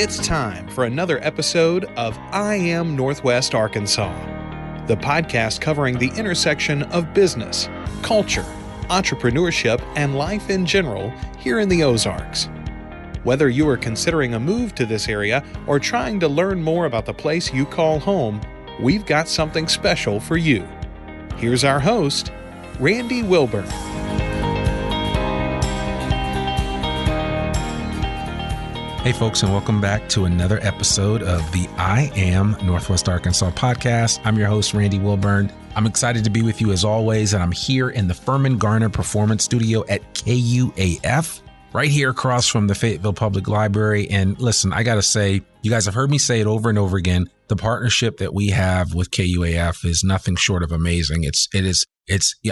It's time for another episode of I Am Northwest Arkansas, the podcast covering the intersection of business, culture, entrepreneurship, and life in general here in the Ozarks. Whether you are considering a move to this area or trying to learn more about the place you call home, we've got something special for you. Here's our host, Randy Wilburn. Hey folks, and welcome back to another episode of the I Am Northwest Arkansas podcast. I'm your host, Randy Wilburn. I'm excited to be with you as always, and I'm here in the Furman Garner Performance Studio at KUAF, right here across from the Fayetteville Public Library. And listen, I got to say, you guys have heard me say it over and over again. The partnership that we have with KUAF is nothing short of amazing.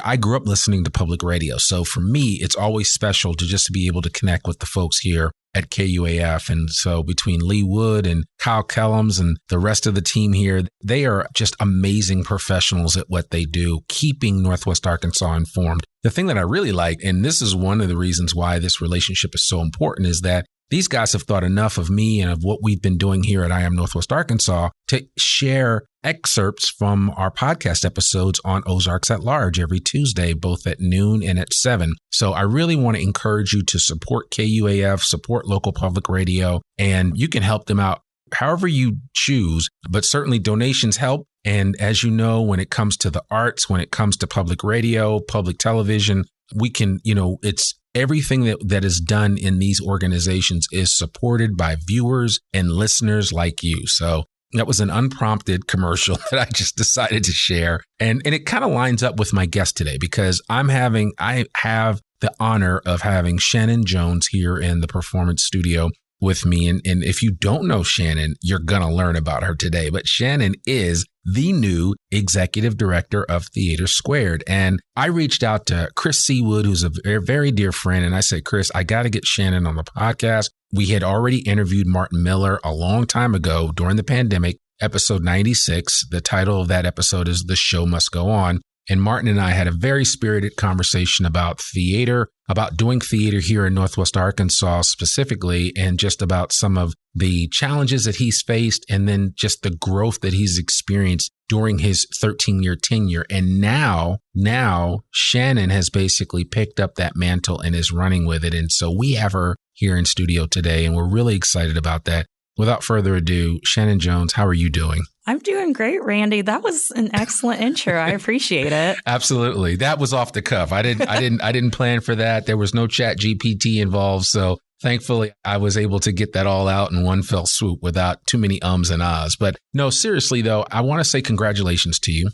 I grew up listening to public radio. So for me, it's always special to just be able to connect with the folks here at KUAF. And so between Lee Wood and Kyle Kellums and the rest of the team here, they are just amazing professionals at what they do, keeping Northwest Arkansas informed. The thing that I really like, and this is one of the reasons why this relationship is so important, is that these guys have thought enough of me and of what we've been doing here at I Am Northwest Arkansas to share excerpts from our podcast episodes on Ozarks at Large every Tuesday, both at noon and at 7. So I really want to encourage you to support KUAF, support local public radio, and you can help them out however you choose, but certainly donations help. And as you know, when it comes to the arts, when it comes to public radio, public television, we can, it's everything that is done in these organizations is supported by viewers and listeners like you. So that was an unprompted commercial that I just decided to share. And it kind of lines up with my guest today because I have the honor of having Shannon Jones here in the performance studio with me. And if you don't know Shannon, you're going to learn about her today. But Shannon is the new executive director of Theater Squared. And I reached out to Chris Seawood, who's a very, very dear friend. And I said, Chris, I got to get Shannon on the podcast. We had already interviewed Martin Miller a long time ago during the pandemic, episode 96. The title of that episode is The Show Must Go On. And Martin and I had a very spirited conversation about theater, about doing theater here in Northwest Arkansas specifically, and just about some of the challenges that he's faced and then just the growth that he's experienced during his 13-year tenure. And now Shannon has basically picked up that mantle and is running with it. And so we have her here in studio today, and we're really excited about that. Without further ado, Shannon Jones, how are you doing? I'm doing great, Randy. That was an excellent intro. I appreciate it. Absolutely. That was off the cuff. I didn't plan for that. There was no chat GPT involved. So thankfully, I was able to get that all out in one fell swoop without too many ums and ahs. But no, seriously, though, I want to say congratulations to you.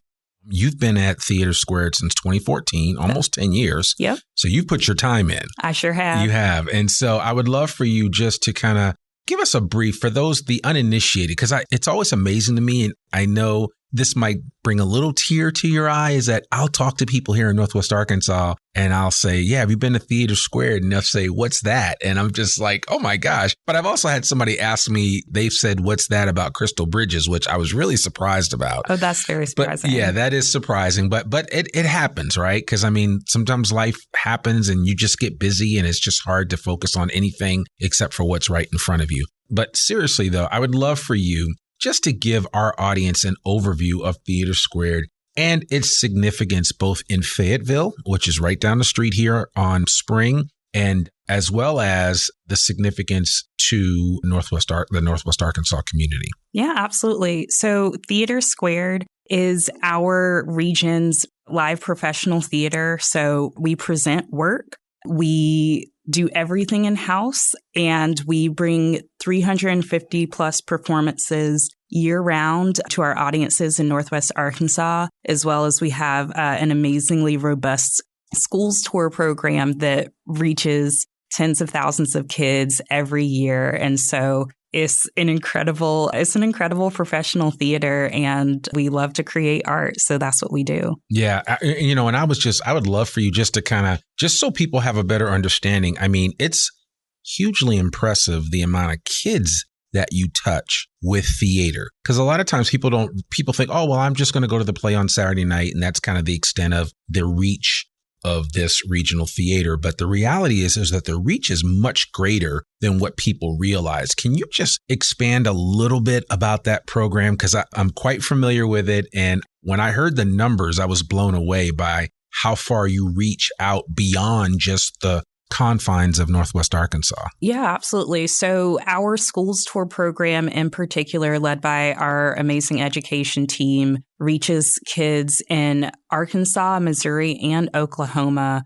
You've been at Theater Squared since 2014, almost 10 years. Yep. So you've put your time in. I sure have. You have. And so I would love for you just to kind of give us a brief for those, the uninitiated, because it's always amazing to me, and I know this might bring a little tear to your eye, is that I'll talk to people here in Northwest Arkansas and I'll say, yeah, have you been to Theater Squared? And they'll say, what's that? And I'm just like, oh my gosh. But I've also had somebody ask me, they've said, what's that about Crystal Bridges, which I was really surprised about. Oh, that's very surprising. But yeah, that is surprising. But it happens, right? Because I mean, sometimes life happens and you just get busy and it's just hard to focus on anything except for what's right in front of you. But seriously, though, I would love for you just to give our audience an overview of Theater Squared and its significance both in Fayetteville, which is right down the street here on Spring, and as well as the significance to the Northwest Arkansas community. Yeah, absolutely. So Theater Squared is our region's live professional theater. So we present work. We do everything in-house, and we bring 350 plus performances year-round to our audiences in Northwest Arkansas, as well as we have an amazingly robust schools tour program that reaches tens of thousands of kids every year. And so it's an incredible professional theater, and we love to create art. So that's what we do. Yeah. And I would love for you just to just so people have a better understanding. I mean, it's hugely impressive the amount of kids that you touch with theater. Because a lot of times people think, oh, well, I'm just going to go to the play on Saturday night. And that's kind of the extent of their reach of this regional theater. But the reality is that the reach is much greater than what people realize. Can you just expand a little bit about that program? Because I'm quite familiar with it. And when I heard the numbers, I was blown away by how far you reach out beyond just the confines of Northwest Arkansas. Yeah, absolutely. So our schools tour program in particular, led by our amazing education team, reaches kids in Arkansas, Missouri, and Oklahoma.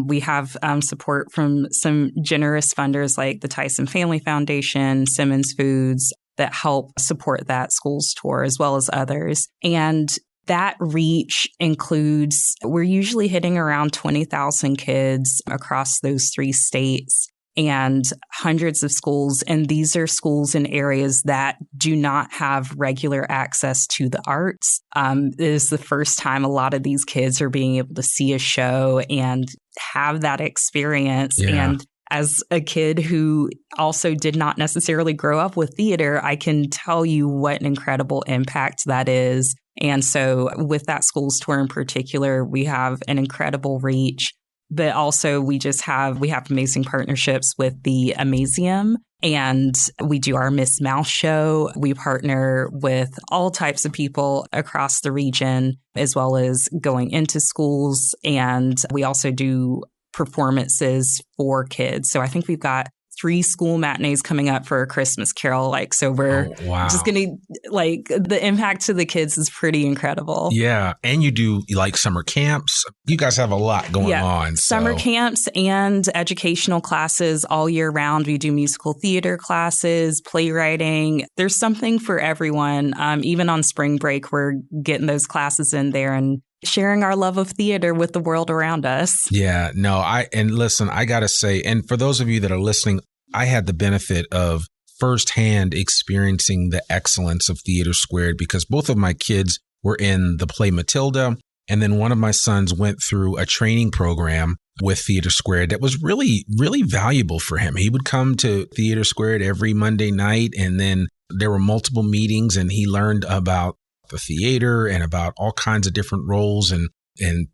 We have support from some generous funders like the Tyson Family Foundation, Simmons Foods, that help support that schools tour, as well as others. And that reach includes, we're usually hitting around 20,000 kids across those 3 states and hundreds of schools. And these are schools in areas that do not have regular access to the arts. It is the first time a lot of these kids are being able to see a show and have that experience. Yeah. And as a kid who also did not necessarily grow up with theater, I can tell you what an incredible impact that is. And so with that schools tour in particular, we have an incredible reach, but also we have amazing partnerships with the Amazium, and we do our Miss Mouse show. We partner with all types of people across the region, as well as going into schools. And we also do performances for kids. So I think we've got 3 school matinees coming up for a Christmas Carol. So we're just going to, the impact to the kids is pretty incredible. Yeah. And you do summer camps. You guys have a lot going on. Summer camps and educational classes all year round. We do musical theater classes, playwriting. There's something for everyone. Even on spring break, we're getting those classes in there and sharing our love of theater with the world around us. Yeah, no, and listen, I got to say, and for those of you that are listening, I had the benefit of firsthand experiencing the excellence of Theater Squared because both of my kids were in the play Matilda. And then one of my sons went through a training program with Theater Squared that was really, really valuable for him. He would come to Theater Squared every Monday night, and then there were multiple meetings, and he learned about the theater and about all kinds of different roles and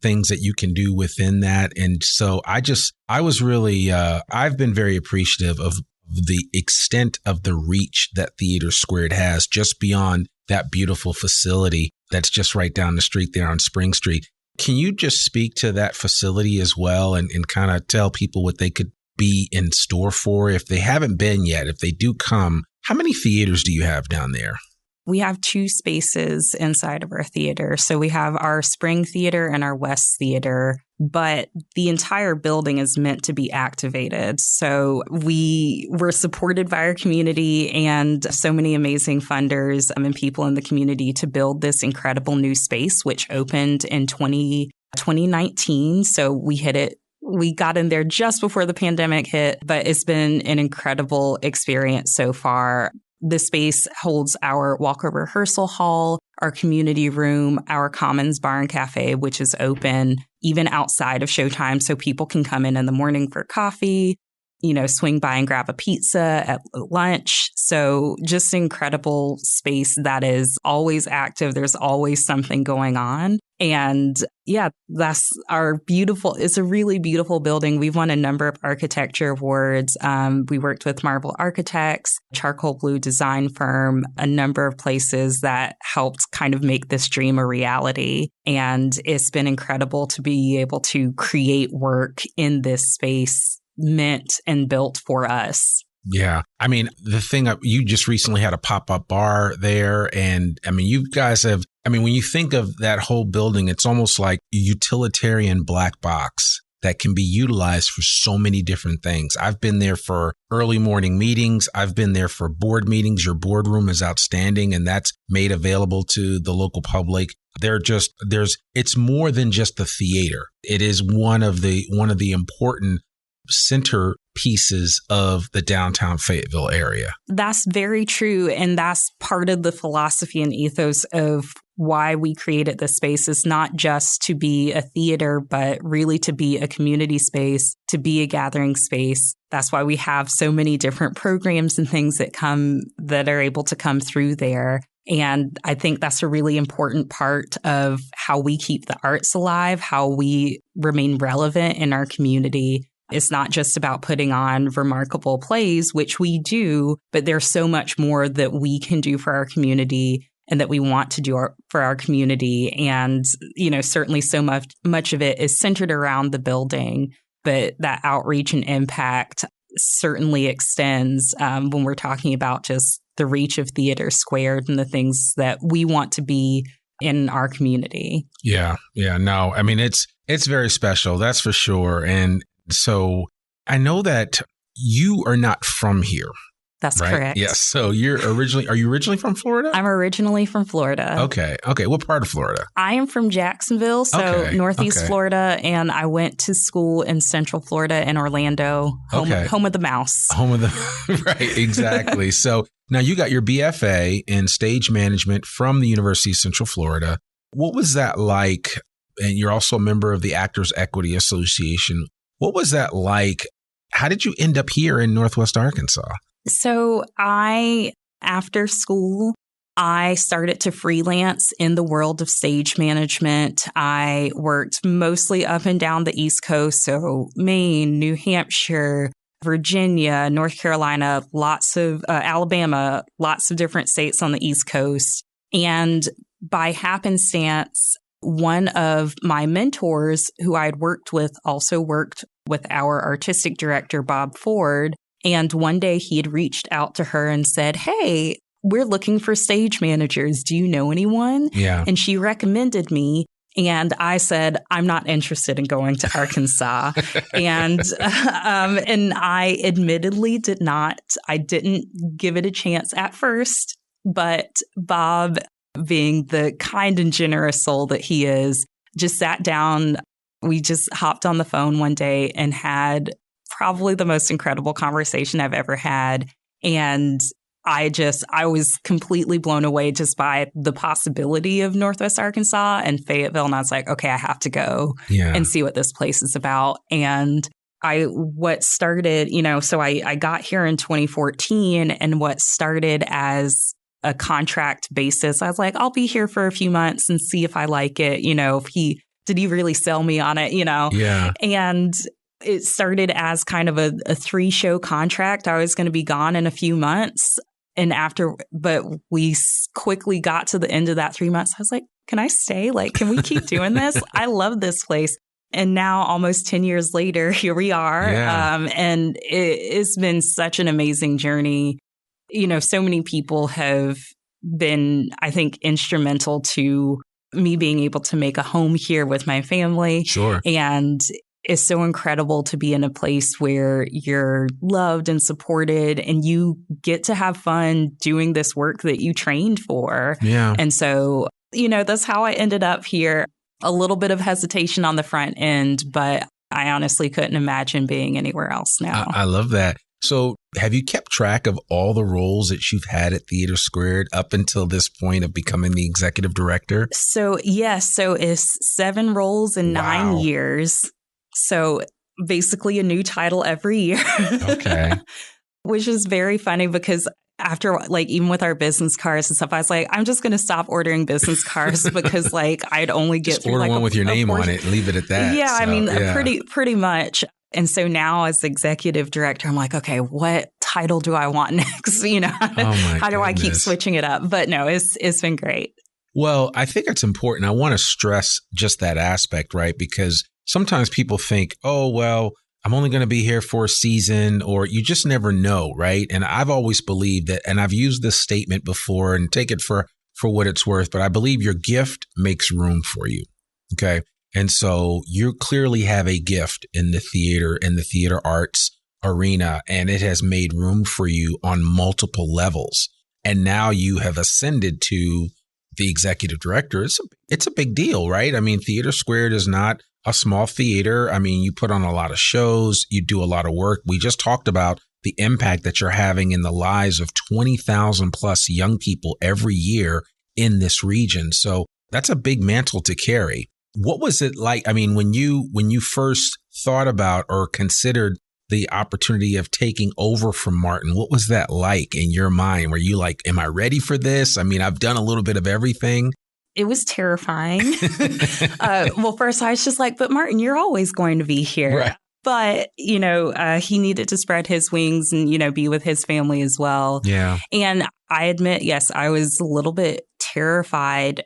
things that you can do within that. And so I was really, I've been very appreciative of the extent of the reach that Theater Squared has just beyond that beautiful facility that's just right down the street there on Spring Street. Can you just speak to that facility as well and kind of tell people what they could be in store for if they haven't been yet, if they do come? How many theaters do you have down there? We have 2 spaces inside of our theater. So we have our Spring Theater and our West Theater, but the entire building is meant to be activated. So we were supported by our community and so many amazing funders and people in the community to build this incredible new space, which opened in 2019. So we hit it. We got in there just before the pandemic hit, but it's been an incredible experience so far. The space holds our walker rehearsal hall, our community room, our Commons Bar and Cafe, which is open even outside of showtime. So people can come in the morning for coffee, swing by and grab a pizza at lunch. So just incredible space that is always active. There's always something going on. And yeah, that's it's a really beautiful building. We've won a number of architecture awards. We worked with Marble Architects, Charcoal Blue Design Firm, a number of places that helped kind of make this dream a reality. And it's been incredible to be able to create work in this space meant and built for us. Yeah. I mean, the thing, you just recently had a pop-up bar there. And I mean, you guys have, when you think of that whole building, it's almost like a utilitarian black box that can be utilized for so many different things. I've been there for early morning meetings. I've been there for board meetings. Your boardroom is outstanding, and that's made available to the local public. It's more than just the theater. It is one of the important center pieces of the downtown Fayetteville area. That's very true. And that's part of the philosophy and ethos of why we created this space, is not just to be a theater, but really to be a community space, to be a gathering space. That's why we have so many different programs and things that are able to come through there. And I think that's a really important part of how we keep the arts alive, how we remain relevant in our community. It's not just about putting on remarkable plays, which we do, but there's so much more that we can do for our community and that we want to do for our community. And, certainly so much of it is centered around the building, but that outreach and impact certainly extends when we're talking about just the reach of Theater Squared and the things that we want to be in our community. Yeah. No, I mean, it's very special. That's for sure. And so I know that you are not from here. That's right? correct. Yes. So are you originally from Florida? I'm originally from Florida. Okay. What part of Florida? I am from Jacksonville, so Northeast Florida, and I went to school in Central Florida in Orlando, home of the mouse. Right, exactly. So now you got your BFA in stage management from the University of Central Florida. What was that like? And you're also a member of the Actors Equity Association. What was that like? How did you end up here in Northwest Arkansas? So after school, I started to freelance in the world of stage management. I worked mostly up and down the East Coast, so Maine, New Hampshire, Virginia, North Carolina, lots of Alabama, lots of different states on the East Coast. And by happenstance, one of my mentors who I had worked with also worked with our artistic director, Bob Ford. And one day he had reached out to her and said, "Hey, we're looking for stage managers. Do you know anyone?" Yeah. And she recommended me. And I said, "I'm not interested in going to Arkansas." and I admittedly didn't give it a chance at first. But Bob, being the kind and generous soul that he is, just sat down. We just hopped on the phone one day and had probably the most incredible conversation I've ever had. And I was completely blown away just by the possibility of Northwest Arkansas and Fayetteville. And I was like, okay, I have to go and see what this place is about. And I got here in 2014, and what started as a contract basis, I was like, I'll be here for a few months and see if I like it. Did he really sell me on it? Yeah. And it started as kind of a 3-show contract. I was going to be gone in a few months. But we quickly got to the end of that 3 months. I was like, can I stay? Can we keep doing this? I love this place. And now almost 10 years later, here we are. Yeah. And it's been such an amazing journey. So many people have been, I think, instrumental to me being able to make a home here with my family. Sure. And it's so incredible to be in a place where you're loved and supported and you get to have fun doing this work that you trained for. Yeah. And so, that's how I ended up here. A little bit of hesitation on the front end, but I honestly couldn't imagine being anywhere else now. I love that. So have you kept track of all the roles that you've had at Theater Squared up until this point of becoming the executive director? So, yes. So it's 7 roles in 9 years. So basically a new title every year. Okay. Which is very funny because after even with our business cards and stuff, I was like, I'm just going to stop ordering business cards because I'd only get just order one with your name on it, leave it at that. Yeah, so, pretty much. And so now as executive director, I'm like, okay, what title do I want next? How do I keep switching it up? But no, it's been great. Well, I think it's important. I want to stress just that aspect, right? Because sometimes people think, oh, well, I'm only going to be here for a season, or you just never know, right? And I've always believed that, and I've used this statement before, and take it for what it's worth, but I believe your gift makes room for you, okay? And so you clearly have a gift in the theater arts arena, and it has made room for you on multiple levels. And now you have ascended to the executive director. It's a big deal, right? I mean, Theater Squared is not a small theater. I mean, you put on a lot of shows, you do a lot of work. We just talked about the impact that you're having in the lives of 20,000 plus young people every year in this region. So that's a big mantle to carry. What was it like? I mean, when you first thought about or considered the opportunity of taking over from Martin. What was that like in your mind? Were you like, am I ready for this? I mean, I've done a little bit of everything. It was terrifying. Well, first I was just like, but Martin, you're always going to be here. Right. But, he needed to spread his wings and, be with his family as well. Yeah. And I admit, yes, I was a little bit terrified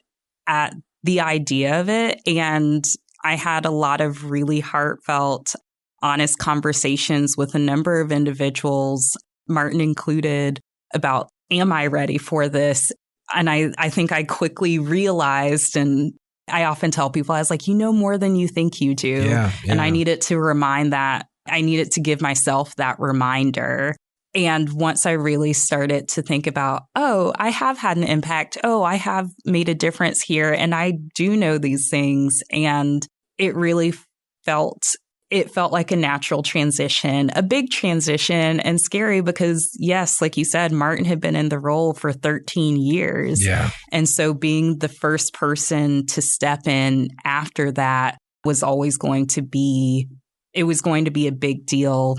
at the idea of it. And I had a lot of really heartfelt, honest conversations with a number of individuals, Martin included, about, am I ready for this? And I think I quickly realized, and I often tell people, I was like, you know more than you think you do. Yeah. And I needed to remind that. I needed to give myself that reminder. And once I really started to think about, oh, I have had an impact. Oh, I have made a difference here. And I do know these things. And it really felt like a natural transition, a big transition, and scary because, yes, like you said, Martin had been in the role for 13 years. Yeah. And so being the first person to step in after that was always going to be a big deal,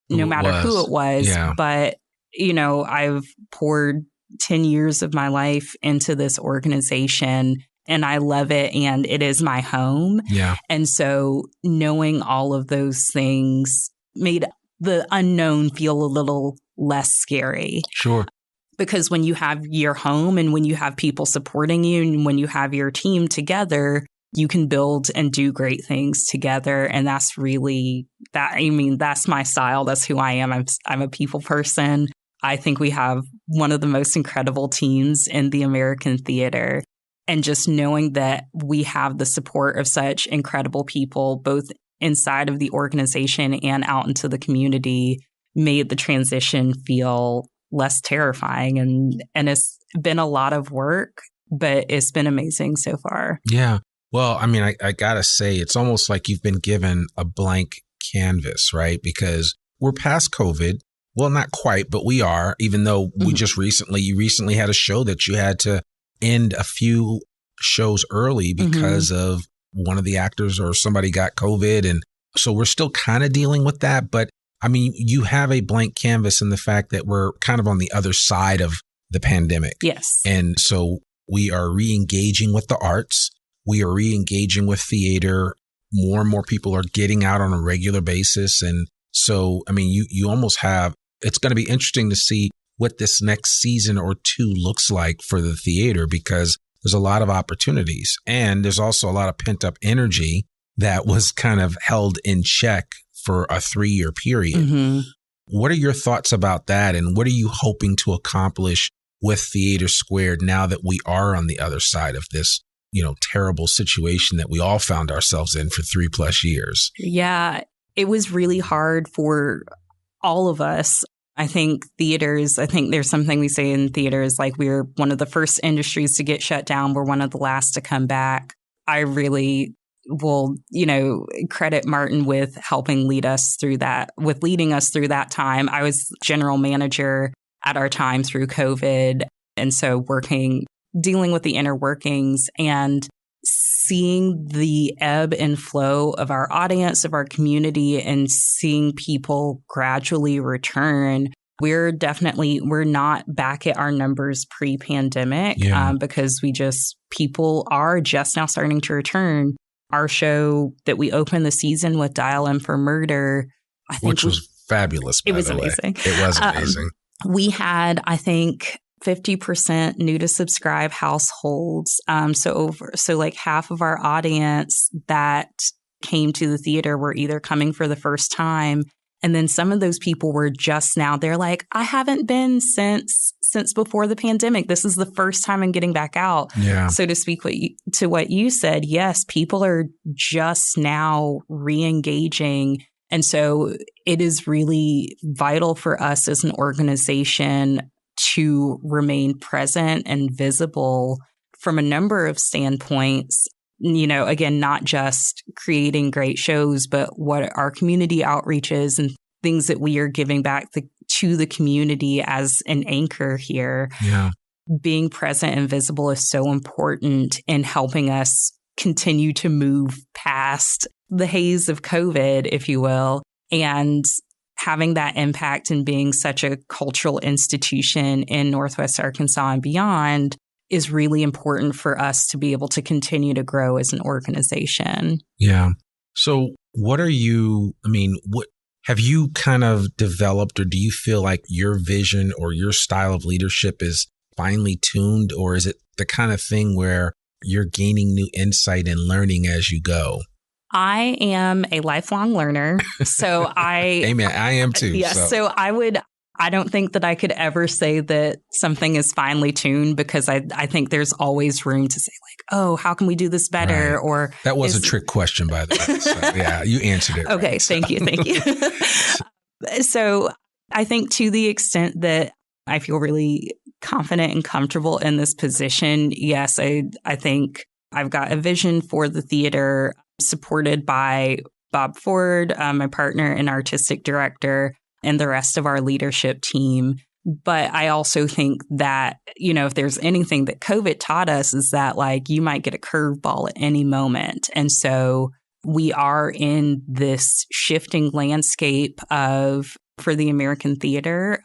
no matter who it was. Yeah. But, I've poured 10 years of my life into this organization. And I love it, and it is my home. Yeah. And so knowing all of those things made the unknown feel a little less scary. Sure. Because when you have your home and when you have people supporting you and when you have your team together, you can build and do great things together. And that's really that's my style. That's who I am. I'm a people person. I think we have one of the most incredible teams in the American theater. And just knowing that we have the support of such incredible people, both inside of the organization and out into the community, made the transition feel less terrifying. And it's been a lot of work, but it's been amazing so far. Yeah. Well, I mean, I got to say, it's almost like you've been given a blank canvas, right? Because we're past COVID. Well, not quite, but we are, even though you recently had a show that you had to end a few shows early because of one of the actors or somebody got COVID. And so we're still kind of dealing with that. But I mean, you have a blank canvas in the fact that we're kind of on the other side of the pandemic. Yes. And so we are re-engaging with the arts. We are re-engaging with theater. More and more people are getting out on a regular basis. And so, I mean, you almost have, it's going to be interesting to see what this next season or two looks like for the theater, because there's a lot of opportunities and there's also a lot of pent up energy that was kind of held in check for a 3-year period. What are your thoughts about that? And what are you hoping to accomplish with Theater Squared now that we are on the other side of this, terrible situation that we all found ourselves in for 3+ years? Yeah, it was really hard for all of us. I think there's something we say in theaters, like we're one of the first industries to get shut down. We're one of the last to come back. I really will, credit Martin with helping leading us through that time. I was general manager at our time through COVID. And so dealing with the inner workings and seeing the ebb and flow of our audience, of our community, and seeing people gradually return. We're not back at our numbers pre-pandemic because people are just now starting to return. Our show that we opened the season with, Dial M for Murder, which was fabulous. It was amazing. It was amazing. We had, I think, 50% new to subscribe households. So like half of our audience that came to the theater were either coming for the first time. And then some of those people were just now, they're like, I haven't been since before the pandemic. This is the first time I'm getting back out. Yeah. So to speak to what you said, yes, people are just now re-engaging. And so it is really vital for us as an organization to remain present and visible from a number of standpoints. Again, not just creating great shows, but what our community outreaches and things that we are giving back to the community as an anchor here. Yeah. Being present and visible is so important in helping us continue to move past the haze of COVID, if you will, and having that impact and being such a cultural institution in Northwest Arkansas and beyond is really important for us to be able to continue to grow as an organization. Yeah. So what have you kind of developed, or do you feel like your vision or your style of leadership is finely tuned, or is it the kind of thing where you're gaining new insight and learning as you go? I am a lifelong learner. So Amen. I am too. Yes. So I don't think that I could ever say that something is finely tuned, because I think there's always room to say like, oh, how can we do this better? Right. Or that was a trick question, by the way. So, yeah, you answered it. Okay. Right, Thank you. So I think to the extent that I feel really confident and comfortable in this position, yes, I think I've got a vision for the theater supported by Bob Ford, my partner and artistic director, and the rest of our leadership team. But I also think that, if there's anything that COVID taught us is that like you might get a curveball at any moment. And so we are in this shifting landscape for the American theater,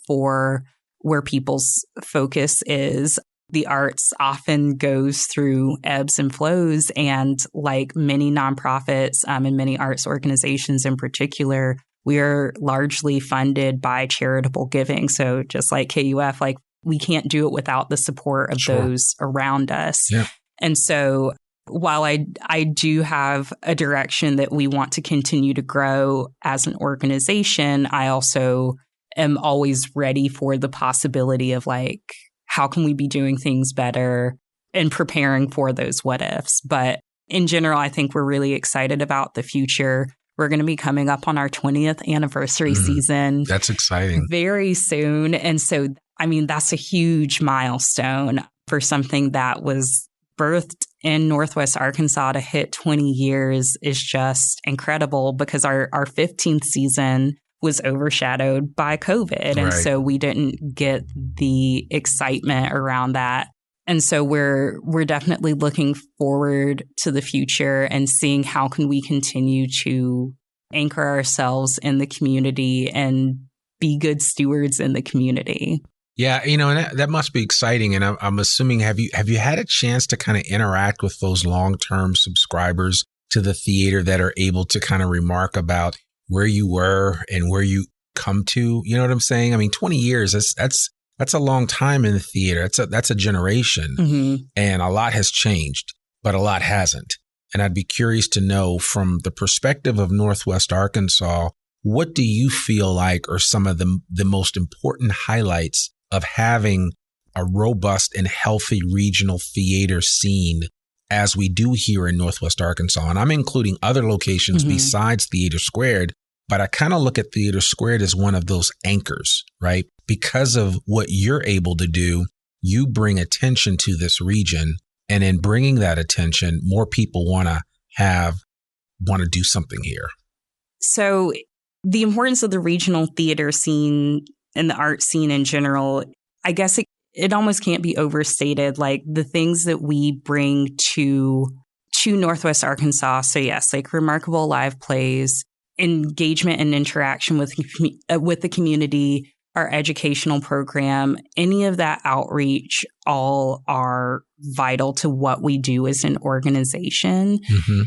for where people's focus is. The arts often goes through ebbs and flows, and like many nonprofits and many arts organizations in particular, we are largely funded by charitable giving. So just like KUF, like we can't do it without the support of those around us. Yeah. And so while I do have a direction that we want to continue to grow as an organization, I also am always ready for the possibility of like, how can we be doing things better, and preparing for those what ifs. But in general, I think we're really excited about the future. We're going to be coming up on our 20th anniversary season. That's exciting. Very soon. And so, that's a huge milestone for something that was birthed in Northwest Arkansas. To hit 20 years is just incredible, because our 15th season was overshadowed by COVID. And so we didn't get the excitement around that. And so we're definitely looking forward to the future and seeing how can we continue to anchor ourselves in the community and be good stewards in the community. Yeah, and that must be exciting. And I'm assuming, have you had a chance to kind of interact with those long-term subscribers to the theater that are able to kind of remark about where you were and where you come to? You know what I'm saying? 20 years, that's a long time in the theater. That's a generation. Mm-hmm. And a lot has changed, but a lot hasn't. And I'd be curious to know, from the perspective of Northwest Arkansas, what do you feel like are some of the most important highlights of having a robust and healthy regional theater scene as we do here in Northwest Arkansas? And I'm including other locations besides Theater Squared, but I kind of look at Theater Squared as one of those anchors, right? Because of what you're able to do, you bring attention to this region. And in bringing that attention, more people want to do something here. So the importance of the regional theater scene and the art scene in general, I guess it almost can't be overstated. Like the things that we bring to Northwest Arkansas. So yes, like remarkable live plays, engagement and interaction with the community, our educational program, any of that outreach, all are vital to what we do as an organization. Mm-hmm.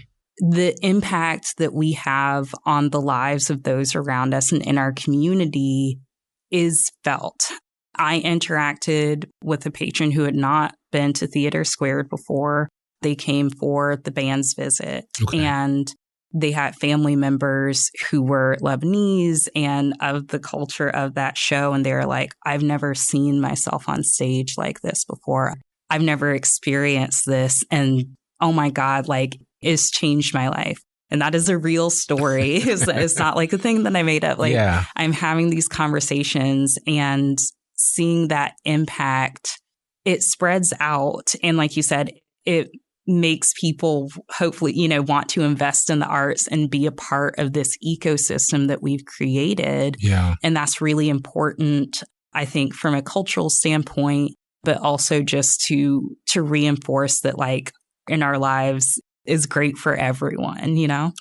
The impact that we have on the lives of those around us and in our community is felt. I interacted with a patron who had not been to Theater Squared before. They came for the band's visit, and they had family members who were Lebanese and of the culture of that show. And they were like, I've never seen myself on stage like this before. I've never experienced this. And oh my God, like it's changed my life. And that is a real story. It's not like a thing that I made up. Like I'm having these conversations and seeing that impact, it spreads out. And like you said, it makes people hopefully, want to invest in the arts and be a part of this ecosystem that we've created. Yeah. And that's really important, I think, from a cultural standpoint, but also just to reinforce that like in our lives is great for everyone,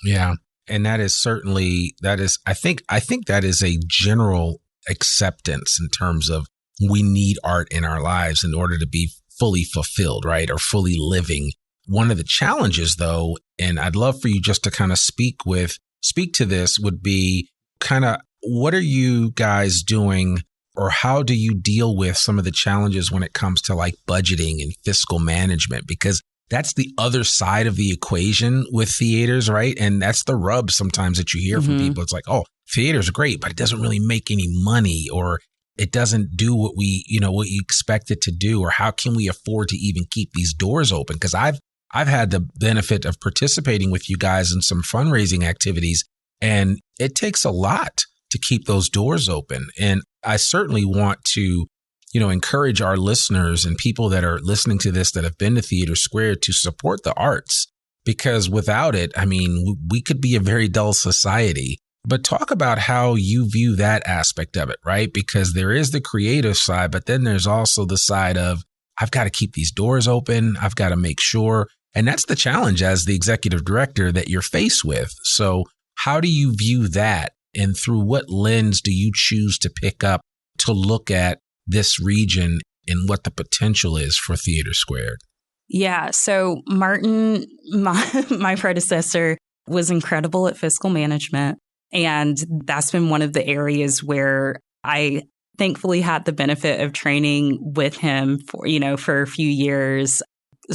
Yeah. And I think that is a general acceptance in terms of we need art in our lives in order to be fully fulfilled, right? Or fully living. One of the challenges though, and I'd love for you just to kind of speak to this, would be kind of what are you guys doing, or how do you deal with some of the challenges when it comes to like budgeting and fiscal management? Because that's the other side of the equation with theaters, right? And that's the rub sometimes that you hear from people. It's like, oh, theater's great, but it doesn't really make any money, or it doesn't do what what you expect it to do, or how can we afford to even keep these doors open? Because I've had the benefit of participating with you guys in some fundraising activities, and it takes a lot to keep those doors open. And I certainly want to encourage our listeners and people that are listening to this that have been to Theater Squared to support the arts, because without it, I mean, we could be a very dull society. But talk about how you view that aspect of it, right? Because there is the creative side, but then there's also the side of, I've got to keep these doors open. I've got to make sure. And that's the challenge as the executive director that you're faced with. So how do you view that? And through what lens do you choose to pick up to look at this region and what the potential is for Theater Squared? Yeah. So Martin, my predecessor, was incredible at fiscal management. And that's been one of the areas where I thankfully had the benefit of training with him for a few years,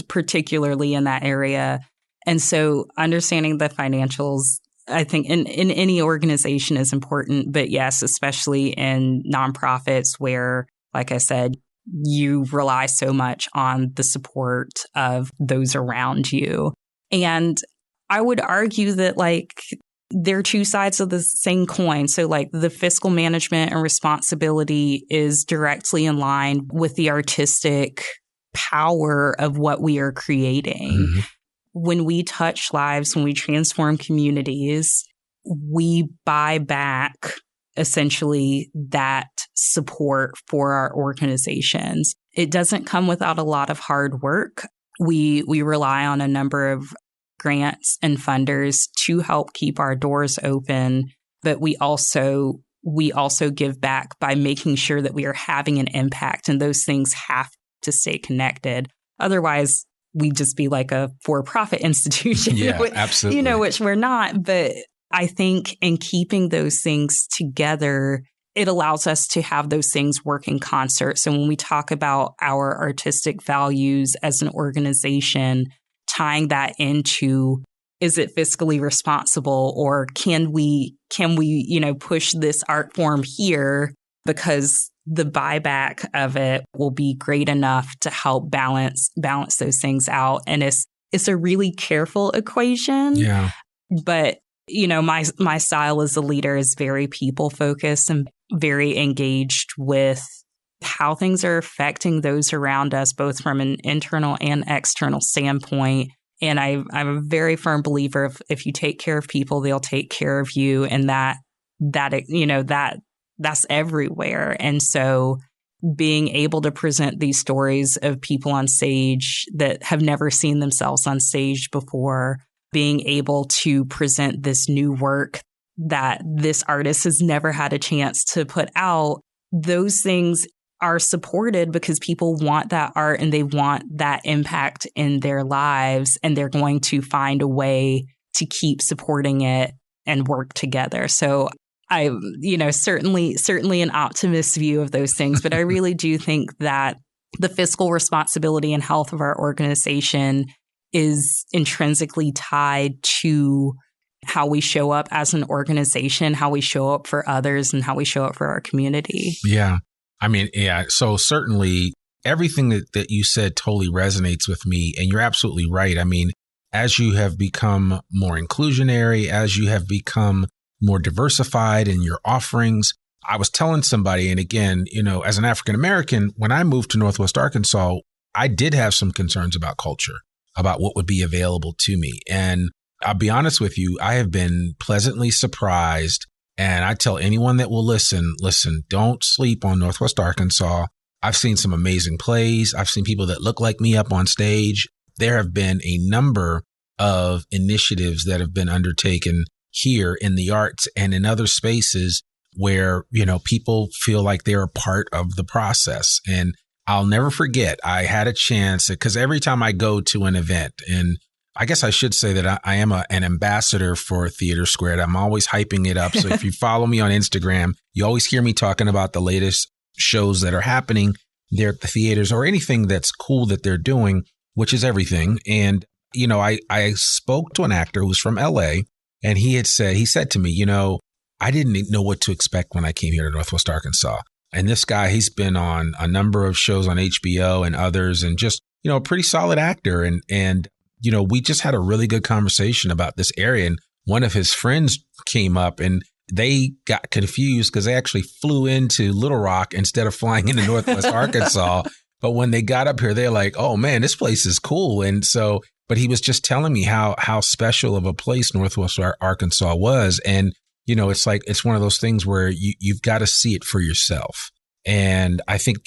particularly in that area. And so understanding the financials, I think in any organization is important. But yes, especially in nonprofits where, like I said, you rely so much on the support of those around you. And I would argue that they're two sides of the same coin. So the fiscal management and responsibility is directly in line with the artistic power of what we are creating. Mm-hmm. When we touch lives, when we transform communities, we buy back essentially that support for our organizations. It doesn't come without a lot of hard work. We rely on a number of grants and funders to help keep our doors open, but we also give back by making sure that we are having an impact, and those things have to stay connected. Otherwise, we'd just be like a for-profit institution, absolutely. Which we're not. But I think in keeping those things together, it allows us to have those things work in concert. So when we talk about our artistic values as an organization, tying that into, is it fiscally responsible, or can we push this art form here because the buyback of it will be great enough to help balance those things out. And it's a really careful equation. Yeah. But my style as a leader is very people focused and very engaged with how things are affecting those around us, both from an internal and external standpoint. And I'm a very firm believer of if you take care of people, they'll take care of you, and that's everywhere. And so being able to present these stories of people on stage that have never seen themselves on stage before, being able to present this new work that this artist has never had a chance to put out, those things are supported because people want that art and they want that impact in their lives, and they're going to find a way to keep supporting it and work together. So I, certainly an optimist view of those things, but I really do think that the fiscal responsibility and health of our organization is intrinsically tied to how we show up as an organization, how we show up for others, and how we show up for our community. Yeah. I mean, yeah. So certainly everything that you said totally resonates with me. And you're absolutely right. I mean, as you have become more inclusionary, as you have become more diversified in your offerings, I was telling somebody, and again, as an African American, when I moved to Northwest Arkansas, I did have some concerns about culture, about what would be available to me. And I'll be honest with you, I have been pleasantly surprised. And I tell anyone that will listen, don't sleep on Northwest Arkansas. I've seen some amazing plays. I've seen people that look like me up on stage. There have been a number of initiatives that have been undertaken here in the arts and in other spaces where, people feel like they're a part of the process. And I'll never forget, I had a chance, because every time I go to an event, and I guess I should say that I am an ambassador for Theater Squared. I'm always hyping it up. So if you follow me on Instagram, you always hear me talking about the latest shows that are happening there at the theaters or anything that's cool that they're doing, which is everything. And, I spoke to an actor who was from LA, and he said to me, I didn't know what to expect when I came here to Northwest Arkansas. And this guy, he's been on a number of shows on HBO and others, and just, a pretty solid actor. And we just had a really good conversation about this area. And one of his friends came up and they got confused because they actually flew into Little Rock instead of flying into Northwest Arkansas. But when they got up here, they're like, oh man, this place is cool. And so, but he was just telling me how special of a place Northwest Arkansas was. And, it's like, it's one of those things where you've got to see it for yourself. And I think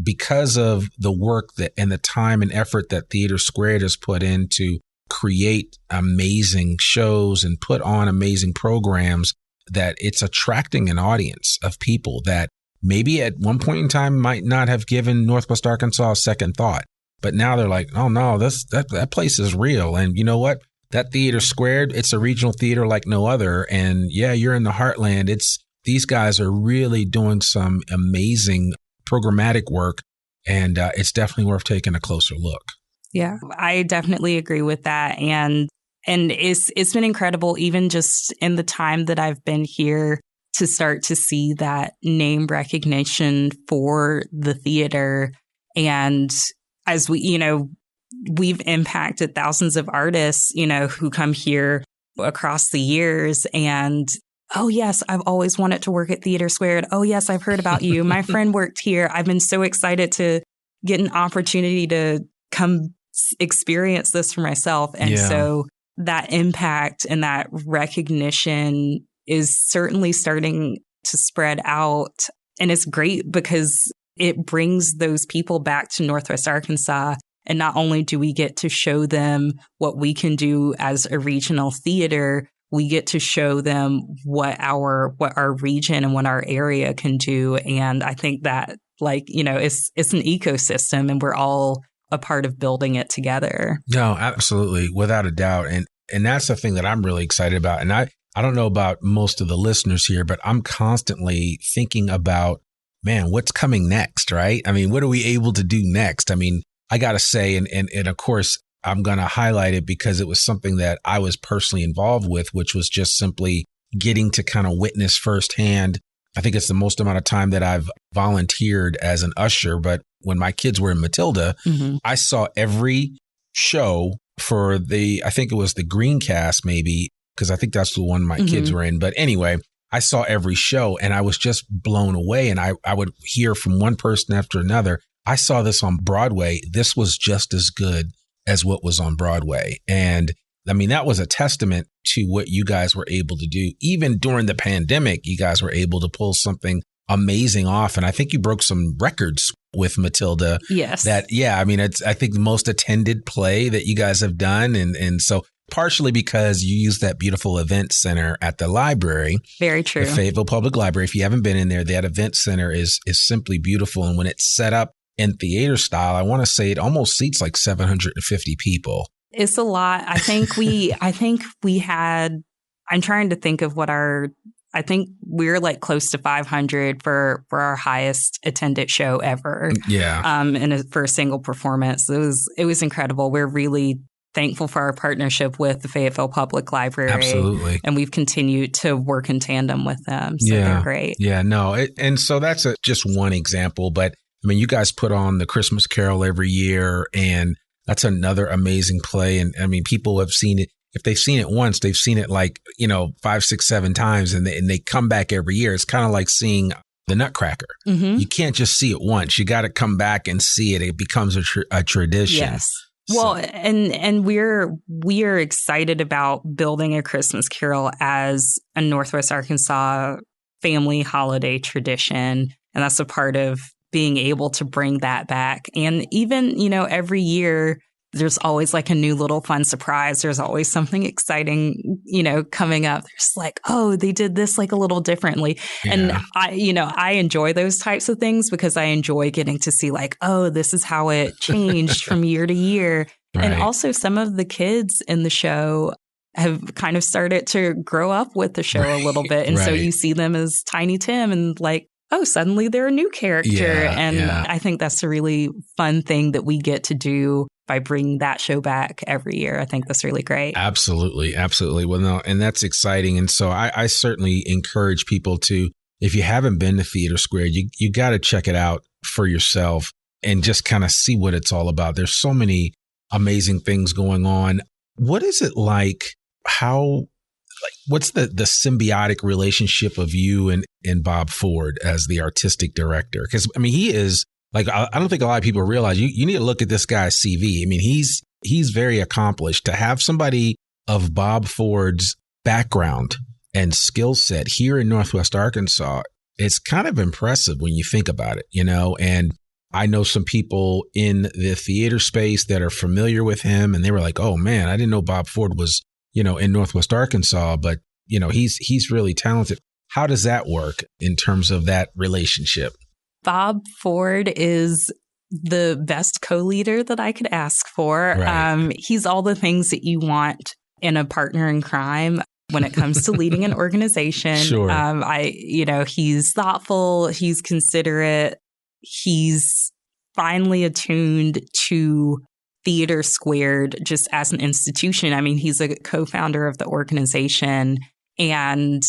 because of the work and the time and effort that Theater Squared has put in to create amazing shows and put on amazing programs, that it's attracting an audience of people that maybe at one point in time might not have given Northwest Arkansas a second thought. But now they're like, oh no, that place is real. And you know what? That Theater Squared, it's a regional theater like no other. And yeah, you're in the heartland. These guys are really doing some amazing programmatic work, and it's definitely worth taking a closer look. Yeah, I definitely agree with that. And it's been incredible, even just in the time that I've been here, to start to see that name recognition for the theater. And as we've impacted thousands of artists, who come here across the years. And, oh, yes, I've always wanted to work at Theater Squared. Oh, yes, I've heard about you. My friend worked here. I've been so excited to get an opportunity to come experience this for myself. And so that impact and that recognition is certainly starting to spread out. And it's great because it brings those people back to Northwest Arkansas. And not only do we get to show them what we can do as a regional theater, we get to show them what our region and what our area can do. And I think that, it's an ecosystem, and we're all a part of building it together. No, absolutely. Without a doubt. And that's the thing that I'm really excited about. And I don't know about most of the listeners here, but I'm constantly thinking about, man, what's coming next, right? I mean, what are we able to do next? I mean, I got to say, and of course, I'm going to highlight it because it was something that I was personally involved with, which was just simply getting to kind of witness firsthand. I think it's the most amount of time that I've volunteered as an usher. But when my kids were in Matilda, I saw every show for I think it was the Green Cast, maybe, because I think that's the one my kids were in. But anyway, I saw every show and I was just blown away. And I would hear from one person after another, I saw this on Broadway. This was just as good as what was on Broadway. And I mean, that was a testament to what you guys were able to do. Even during the pandemic, you guys were able to pull something amazing off. And I think you broke some records with Matilda. Yes. It's, I think, the most attended play that you guys have done. And so partially because you use that beautiful event center at the library. Very true. The Fayetteville Public Library. If you haven't been in there, that event center is simply beautiful. And when it's set up in theater style, I want to say it almost seats like 750 people. It's a lot. I think we had, I'm trying to think of I think we're like close to 500 for our highest attended show ever. Yeah. For a single performance. It was incredible. We're really thankful for our partnership with the Fayetteville Public Library. Absolutely. And we've continued to work in tandem with them. So they're great. Yeah, no. And so that's just one example. But I mean, you guys put on the Christmas Carol every year, and that's another amazing play. And I mean, people have seen it. If they've seen it once, they've seen it 5, 6, 7 times, and they come back every year. It's kind of like seeing the Nutcracker. You can't just see it once. You got to come back and see it. It becomes a tradition. Yes. Well, and we are excited about building a Christmas Carol as a Northwest Arkansas family holiday tradition. And that's a part of being able to bring that back. And even, every year there's always like a new little fun surprise. There's always something exciting, coming up. There's like, oh, they did this like a little differently. Yeah. And I enjoy those types of things because I enjoy getting to see like, oh, this is how it changed from year to year. Right. And also some of the kids in the show have kind of started to grow up with the show a little bit. And so you see them as Tiny Tim and like, oh, suddenly they're a new character. I think that's a really fun thing that we get to do by bringing that show back every year. I think that's really great. Absolutely. Absolutely. Well, no, and that's exciting. And so I certainly encourage people to, if you haven't been to Theater Squared, you got to check it out for yourself and just kind of see what it's all about. There's so many amazing things going on. What is it like? What's the symbiotic relationship of you and Bob Ford as the artistic director? Because, I mean, he is like, I don't think a lot of people realize you need to look at this guy's CV. I mean, he's very accomplished. To have somebody of Bob Ford's background and skill set here in Northwest Arkansas, it's kind of impressive when you think about it, and I know some people in the theater space that are familiar with him, and they were like, oh man, I didn't know Bob Ford was, in Northwest Arkansas, but he's really talented. How does that work in terms of that relationship? Bob Ford is the best co-leader that I could ask for. Right. He's all the things that you want in a partner in crime when it comes to leading an organization. Sure. He's thoughtful, he's considerate, he's finely attuned to Theater Squared just as an institution. I mean, he's a co-founder of the organization and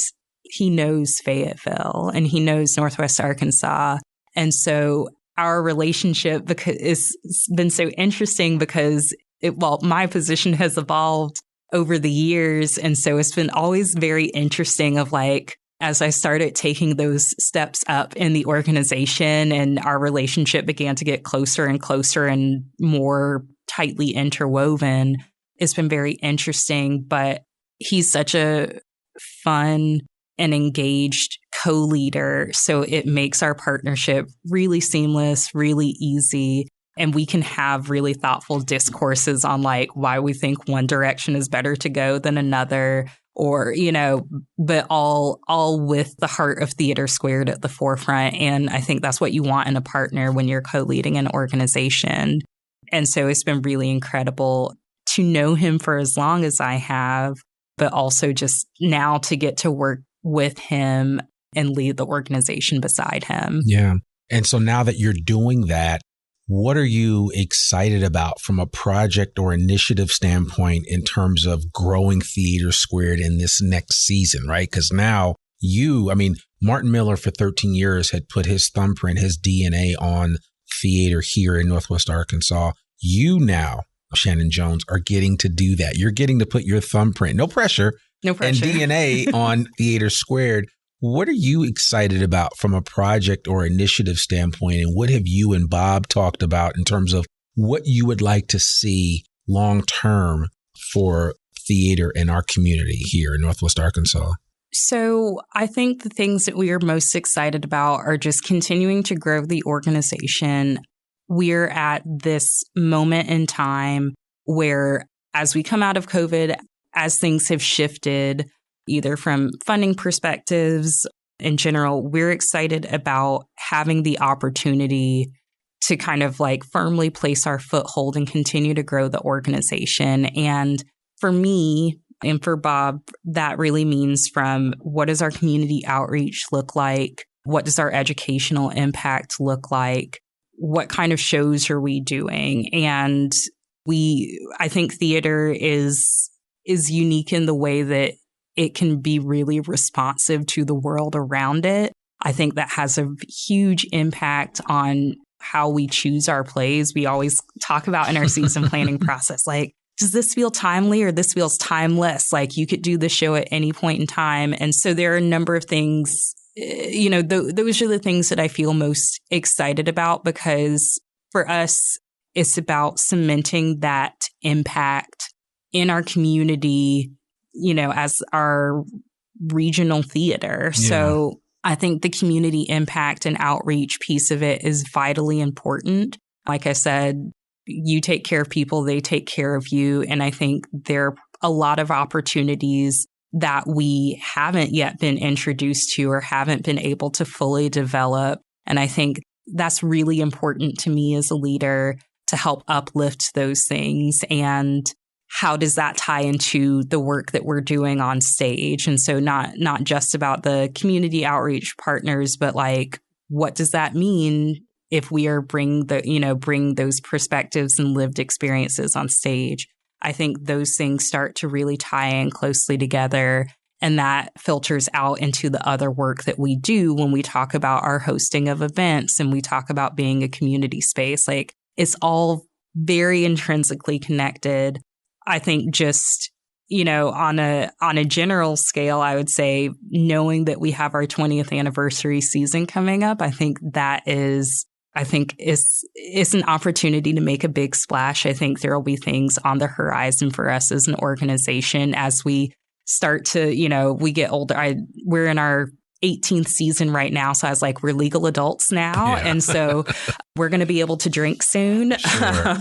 he knows Fayetteville and he knows Northwest Arkansas. And so our relationship has been so interesting because my position has evolved over the years. And so it's been always very interesting of like, as I started taking those steps up in the organization and our relationship began to get closer and closer and more tightly interwoven, it's been very interesting. But he's such a fun and engaged co-leader. So it makes our partnership really seamless, really easy. And we can have really thoughtful discourses on like why we think one direction is better to go than another, or, but all with the heart of Theater Squared at the forefront. And I think that's what you want in a partner when you're co-leading an organization. And so it's been really incredible to know him for as long as I have, but also just now to get to work with him and lead the organization beside him. Yeah. And so now that you're doing that, what are you excited about from a project or initiative standpoint in terms of growing Theater Squared in this next season, right? Because now Martin Miller for 13 years had put his thumbprint, his DNA on theater here in Northwest Arkansas. You now, Shannon Jones, are getting to do that. You're getting to put your thumbprint, no pressure, and DNA on Theater Squared. What are you excited about from a project or initiative standpoint? And what have you and Bob talked about in terms of what you would like to see long term for theater in our community here in Northwest Arkansas? So I think the things that we are most excited about are just continuing to grow the organization. We're at this moment in time where as we come out of COVID, as things have shifted, either from funding perspectives in general, we're excited about having the opportunity to kind of like firmly place our foothold and continue to grow the organization. And for me and for Bob, that really means from what does our community outreach look like? What does our educational impact look like? What kind of shows are we doing? And I think theater is unique in the way that it can be really responsive to the world around it. I think that has a huge impact on how we choose our plays. We always talk about in our season planning process, like, does this feel timely or this feels timeless? Like you could do the show at any point in time. And so there are a number of things, those are the things that I feel most excited about, because for us, it's about cementing that impact in our community, as our regional theater. Yeah. So I think the community impact and outreach piece of it is vitally important. Like I said, you take care of people, they take care of you. And I think there are a lot of opportunities that we haven't yet been introduced to or haven't been able to fully develop. And I think that's really important to me as a leader to help uplift those things. And how does that tie into the work that we're doing on stage? And so not just about the community outreach partners, but like, what does that mean if we are bring those perspectives and lived experiences on stage? I think those things start to really tie in closely together, and that filters out into the other work that we do when we talk about our hosting of events and we talk about being a community space. Like, it's all very intrinsically connected. I think just, on a general scale, I would say knowing that we have our 20th anniversary season coming up, I think it's an opportunity to make a big splash. I think there will be things on the horizon for us as an organization as we start to, we get older. We're in our 18th season right now. So I was like, we're legal adults now. Yeah. And so we're going to be able to drink soon. Sure.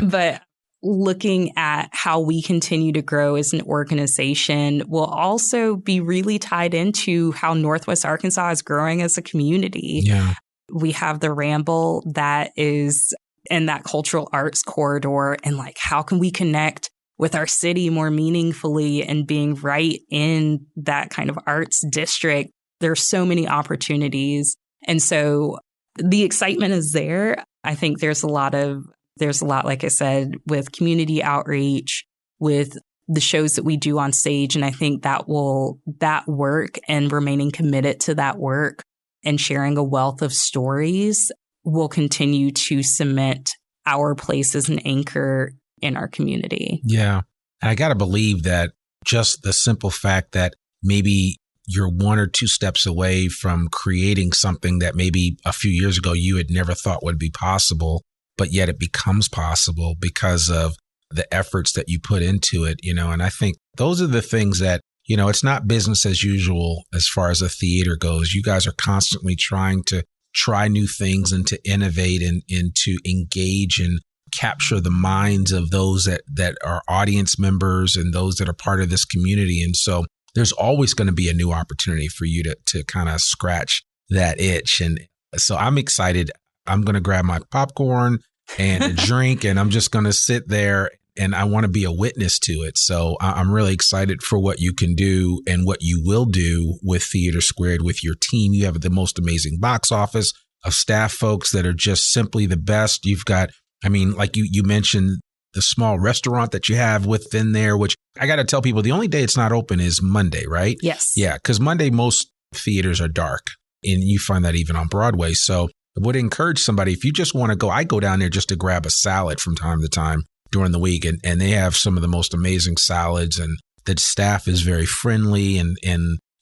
But looking at how we continue to grow as an organization will also be really tied into how Northwest Arkansas is growing as a community. Yeah. We have the Ramble that is in that cultural arts corridor, and like, how can we connect with our city more meaningfully and being right in that kind of arts district? There's so many opportunities. And so the excitement is there. I think there's a lot, like I said, with community outreach, with the shows that we do on stage. And I think that work and remaining committed to that work and sharing a wealth of stories will continue to cement our place as an anchor in our community. Yeah. And I got to believe that just the simple fact that maybe you're one or two steps away from creating something that maybe a few years ago you had never thought would be possible, but yet it becomes possible because of the efforts that you put into it, and I think those are the things that, it's not business as usual as far as a theater goes. You guys are constantly trying to try new things and to innovate and to engage and capture the minds of those that are audience members and those that are part of this community. And so there's always going to be a new opportunity for you to kind of scratch that itch. And so I'm excited. I'm going to grab my popcorn and a drink, and I'm just going to sit there, and I want to be a witness to it. So I'm really excited for what you can do and what you will do with Theater Squared with your team. You have the most amazing box office of staff folks that are just simply the best. You've got, like you mentioned, the small restaurant that you have within there, which I got to tell people the only day it's not open is Monday, right? Yes. Yeah, because Monday, most theaters are dark, and you find that even on Broadway. So I would encourage somebody, if you just want to go, I go down there just to grab a salad from time to time during the week. And they have some of the most amazing salads, and the staff is very friendly, and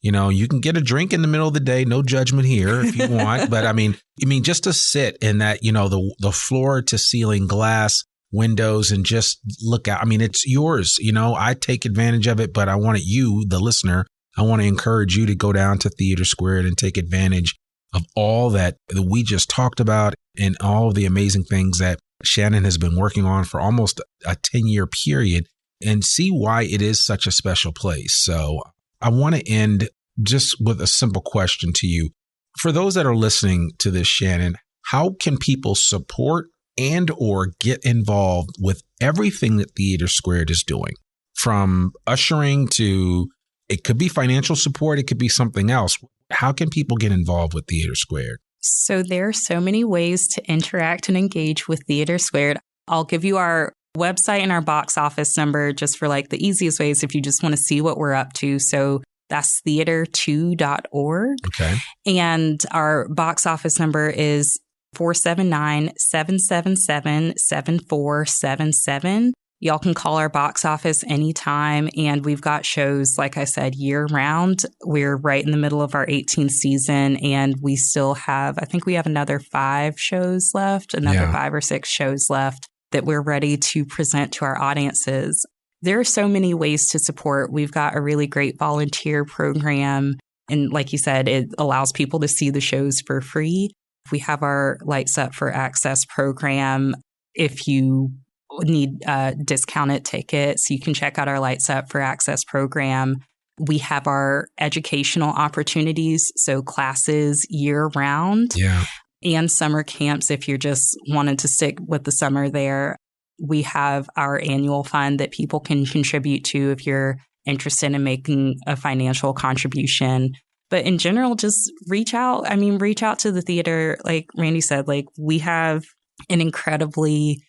you can get a drink in the middle of the day. No judgment here if you want. But I mean, just to sit in that, the floor to ceiling glass windows and just look out. It's yours. I take advantage of it, but I want you, the listener, I want to encourage you to go down to Theater Squared and take advantage of all that we just talked about and all of the amazing things that Shannon has been working on for almost a 10-year period, and see why it is such a special place. So I want to end just with a simple question to you. For those that are listening to this, Shannon, how can people support and or get involved with everything that Theater Squared is doing? From ushering to, it could be financial support, it could be something else. How can people get involved with Theater Squared? So there are so many ways to interact and engage with Theater Squared. I'll give you our website and our box office number just for like the easiest ways if you just want to see what we're up to. So that's theater2.org. Okay. And our box office number is 479-777-7477. Y'all can call our box office anytime. And we've got shows, like I said, year round. We're right in the middle of our 18th season, and we still have, I think we have another 5 shows left, 5 or 6 shows left that we're ready to present to our audiences. There are so many ways to support. We've got a really great volunteer program. And like you said, it allows people to see the shows for free. We have our Lights Up for Access program. if you need discounted tickets, you can check out our Lights Up for Access program. We have our educational opportunities, so classes year round. Yeah. And summer camps if you're just wanting to stick with the summer there. We have our annual fund that people can contribute to if you're interested in making a financial contribution. But in general, just reach out. I mean, reach out to the theater. Like Randy said, like we have an incredibly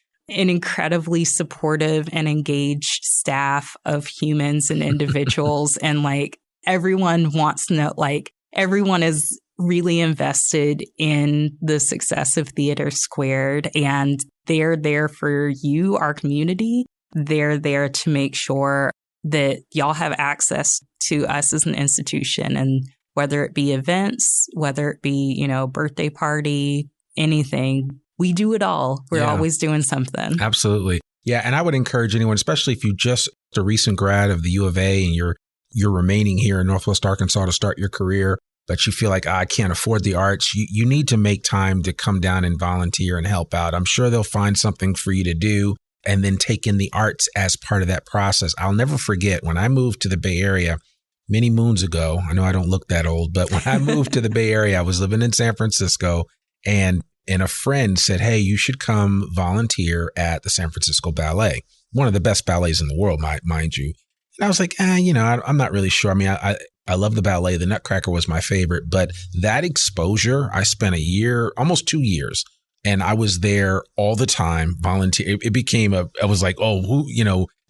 supportive and engaged staff of humans and individuals. And like everyone wants to know, like everyone is really invested in the success of Theater Squared, and they're there for you, our community. They're there to make sure that y'all have access to us as an institution, and whether it be events, whether it be, you know, birthday party, anything, we do it all. We're always doing something. Absolutely. Yeah. And I would encourage anyone, especially if you just a recent grad of the U of A and you're remaining here in Northwest Arkansas to start your career, but you feel like, I can't afford the arts, you need to make time to come down and volunteer and help out. I'm sure they'll find something for you to do and then take in the arts as part of that process. I'll never forget when I moved to the Bay Area many moons ago. I know I don't look that old, but when I moved to the Bay Area, I was living in San Francisco, and a friend said, hey, you should come volunteer at the San Francisco Ballet, one of the best ballets in the world, mind you. And I was like, I'm not really sure. I mean, I love the ballet. The Nutcracker was my favorite, but that exposure, I spent a year, almost 2 years, and I was there all the time, volunteer. It became I was like,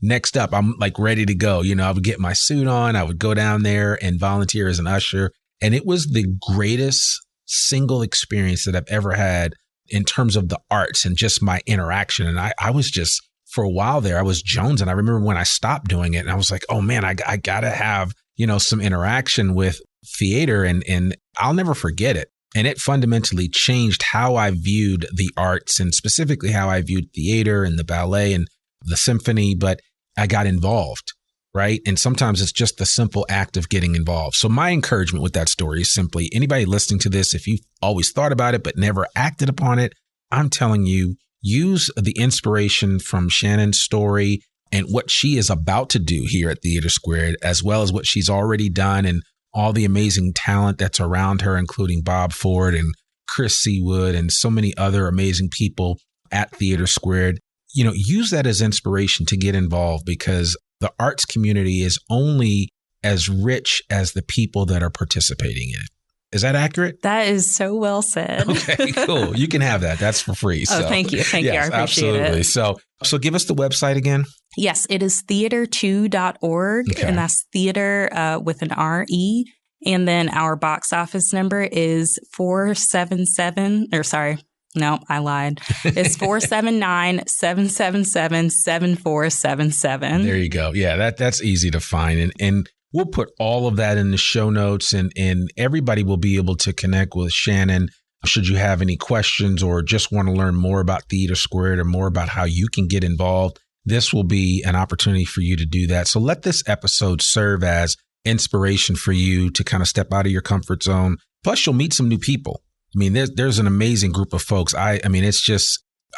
next up, I'm like ready to go. I would get my suit on. I would go down there and volunteer as an usher. And it was the greatest single experience that I've ever had in terms of the arts and just my interaction. And I was just, for a while there, I was jonesing. I remember when I stopped doing it and I was like, oh man, I got to have, some interaction with theater, and I'll never forget it. And it fundamentally changed how I viewed the arts, and specifically how I viewed theater and the ballet and the symphony. But I got involved, right? And sometimes it's just the simple act of getting involved. So my encouragement with that story is simply, anybody listening to this, if you've always thought about it but never acted upon it, I'm telling you, use the inspiration from Shannon's story and what she is about to do here at Theater Squared, as well as what she's already done and all the amazing talent that's around her, including Bob Ford and Chris Seawood and so many other amazing people at Theater Squared. Use that as inspiration to get involved, because the arts community is only as rich as the people that are participating in it. Is that accurate? That is so well said. Okay, cool. You can have that. That's for free. Oh, thank you. Thank you. I appreciate absolutely. it. So give us the website again. Yes, it is theater2.org, Okay. and that's theater with an R-E. And then our box office number is 477, or sorry, no, I lied. It's 479-777-7477. There you go. Yeah, that's easy to find. And we'll put all of that in the show notes, and everybody will be able to connect with Shannon should you have any questions or just want to learn more about Theater Squared or more about how you can get involved. This will be an opportunity for you to do that. So let this episode serve as inspiration for you to kind of step out of your comfort zone. Plus, you'll meet some new people. I mean, there's an amazing group of folks. I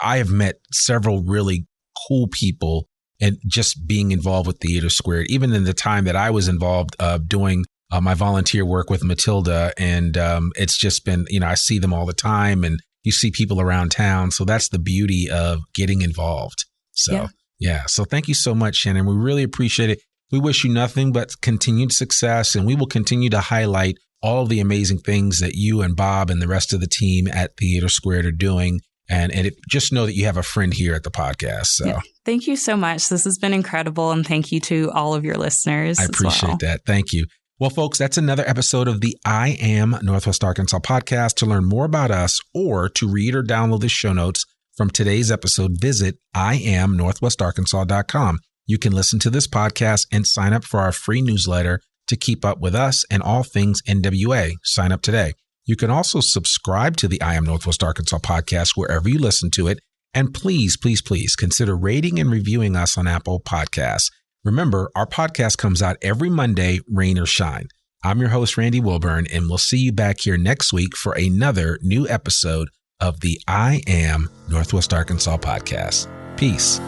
have met several really cool people, and just being involved with Theater Squared, even in the time that I was involved doing my volunteer work with Matilda. And it's just been, I see them all the time, and you see people around town. So that's the beauty of getting involved. So, yeah. So thank you so much, Shannon. We really appreciate it. We wish you nothing but continued success, and we will continue to highlight all of the amazing things that you and Bob and the rest of the team at Theater Squared are doing. And just know that you have a friend here at the podcast. So yeah. Thank you so much. This has been incredible. And thank you to all of your listeners. I appreciate that. Thank you. Well, folks, that's another episode of the I Am Northwest Arkansas podcast. To learn more about us or to read or download the show notes from today's episode, visit iamnorthwestarkansas.com. You can listen to this podcast and sign up for our free newsletter to keep up with us and all things NWA. Sign up today. You can also subscribe to the I Am Northwest Arkansas podcast wherever you listen to it. And please, please, please consider rating and reviewing us on Apple Podcasts. Remember, our podcast comes out every Monday, rain or shine. I'm your host, Randy Wilburn, and we'll see you back here next week for another new episode of the I Am Northwest Arkansas podcast. Peace.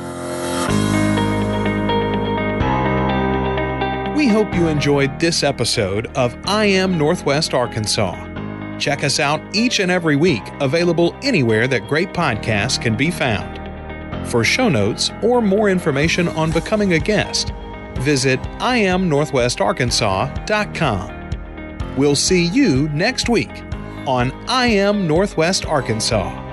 We hope you enjoyed this episode of I Am Northwest Arkansas. Check us out each and every week, available anywhere that great podcasts can be found. For show notes or more information on becoming a guest, visit iamnorthwestarkansas.com. We'll see you next week on I Am Northwest Arkansas.